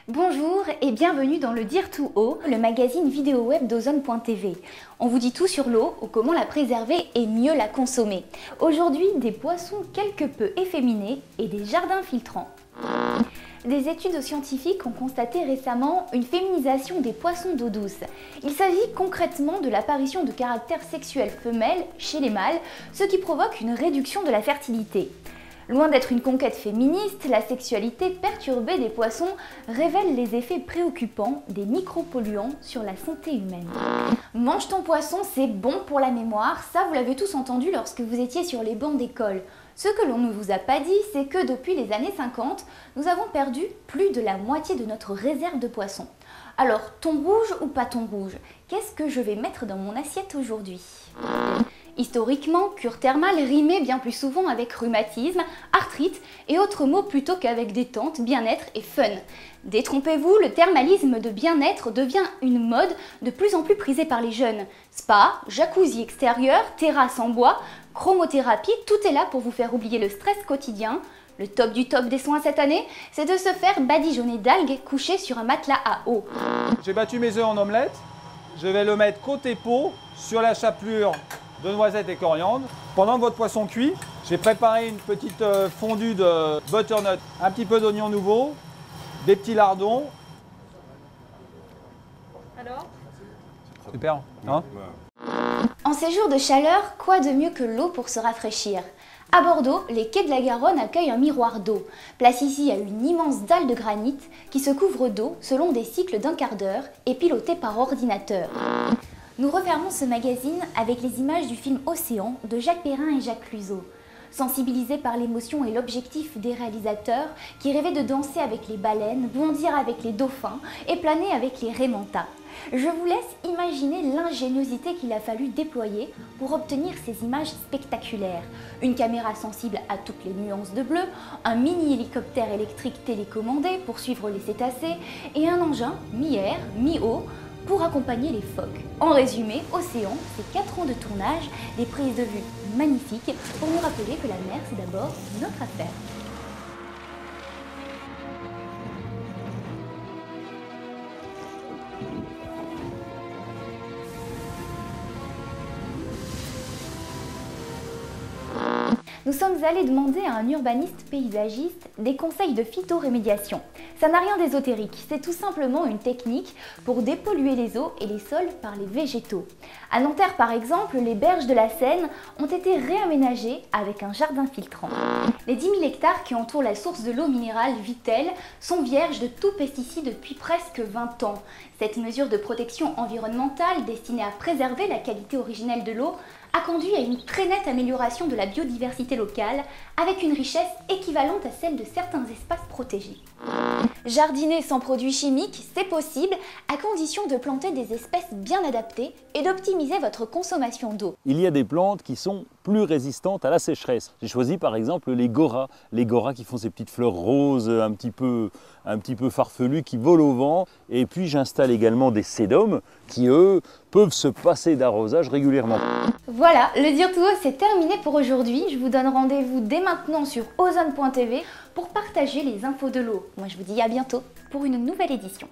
Bonjour et bienvenue dans le Dire tout haut, le magazine vidéo web d'Ozone.tv. On vous dit tout sur l'eau, ou comment la préserver et mieux la consommer. Aujourd'hui, des poissons quelque peu efféminés et des jardins filtrants. Des études scientifiques ont constaté récemment une féminisation des poissons d'eau douce. Il s'agit concrètement de l'apparition de caractères sexuels femelles chez les mâles, ce qui provoque une réduction de la fertilité. Loin d'être une conquête féministe, la sexualité perturbée des poissons révèle les effets préoccupants des micropolluants sur la santé humaine. Mange ton poisson, c'est bon pour la mémoire, ça vous l'avez tous entendu lorsque vous étiez sur les bancs d'école. Ce que l'on ne vous a pas dit, c'est que depuis les années 50, nous avons perdu plus de la moitié de notre réserve de poissons. Alors, thon rouge ou pas thon rouge, qu'est-ce que je vais mettre dans mon assiette aujourd'hui ? Historiquement, cure thermale rimait bien plus souvent avec rhumatisme, arthrite et autres mots plutôt qu'avec détente, bien-être et fun. Détrompez-vous, le thermalisme de bien-être devient une mode de plus en plus prisée par les jeunes. Spa, jacuzzi extérieur, terrasse en bois, chromothérapie, tout est là pour vous faire oublier le stress quotidien. Le top du top des soins cette année, c'est de se faire badigeonner d'algues couchées sur un matelas à eau. J'ai battu mes œufs en omelette, je vais le mettre côté peau sur la chapelure de noisettes et coriandre. Pendant que votre poisson cuit, j'ai préparé une petite fondue de butternut, un petit peu d'oignon nouveau, des petits lardons. Alors ? Super, hein? En ces jours de chaleur, quoi de mieux que l'eau pour se rafraîchir ? À Bordeaux, les quais de la Garonne accueillent un miroir d'eau, place ici à une immense dalle de granit qui se couvre d'eau selon des cycles d'un quart d'heure et pilotée par ordinateur. Nous refermons ce magazine avec les images du film Océan de Jacques Perrin et Jacques Cluzot. Sensibilisés par l'émotion et l'objectif des réalisateurs qui rêvaient de danser avec les baleines, bondir avec les dauphins et planer avec les raimentas. Je vous laisse imaginer l'ingéniosité qu'il a fallu déployer pour obtenir ces images spectaculaires. Une caméra sensible à toutes les nuances de bleu, un mini-hélicoptère électrique télécommandé pour suivre les cétacés et un engin mi-air, mi-eau pour accompagner les phoques. En résumé, Océan, c'est 4 ans de tournage, des prises de vue magnifiques pour nous rappeler que la mer, c'est d'abord notre affaire. Nous sommes allés demander à un urbaniste paysagiste des conseils de phytorémédiation. Ça n'a rien d'ésotérique, c'est tout simplement une technique pour dépolluer les eaux et les sols par les végétaux. À Nanterre par exemple, les berges de la Seine ont été réaménagées avec un jardin filtrant. Les 10 000 hectares qui entourent la source de l'eau minérale Vittel sont vierges de tout pesticide depuis presque 20 ans. Cette mesure de protection environnementale destinée à préserver la qualité originelle de l'eau a conduit à une très nette amélioration de la biodiversité locale avec une richesse équivalente à celle de certains espaces protégés. Jardiner sans produits chimiques, c'est possible à condition de planter des espèces bien adaptées et d'optimiser votre consommation d'eau. Il y a des plantes qui sont plus résistantes à la sécheresse. J'ai choisi par exemple les goras qui font ces petites fleurs roses un petit peu farfelues qui volent au vent. Et puis j'installe également des sédums qui eux peuvent se passer d'arrosage régulièrement. Voilà, le Dire tout haut c'est terminé pour aujourd'hui. Je vous donne rendez-vous dès maintenant sur Ozone.tv pour partager les infos de l'eau. Moi je vous dis à bientôt pour une nouvelle édition.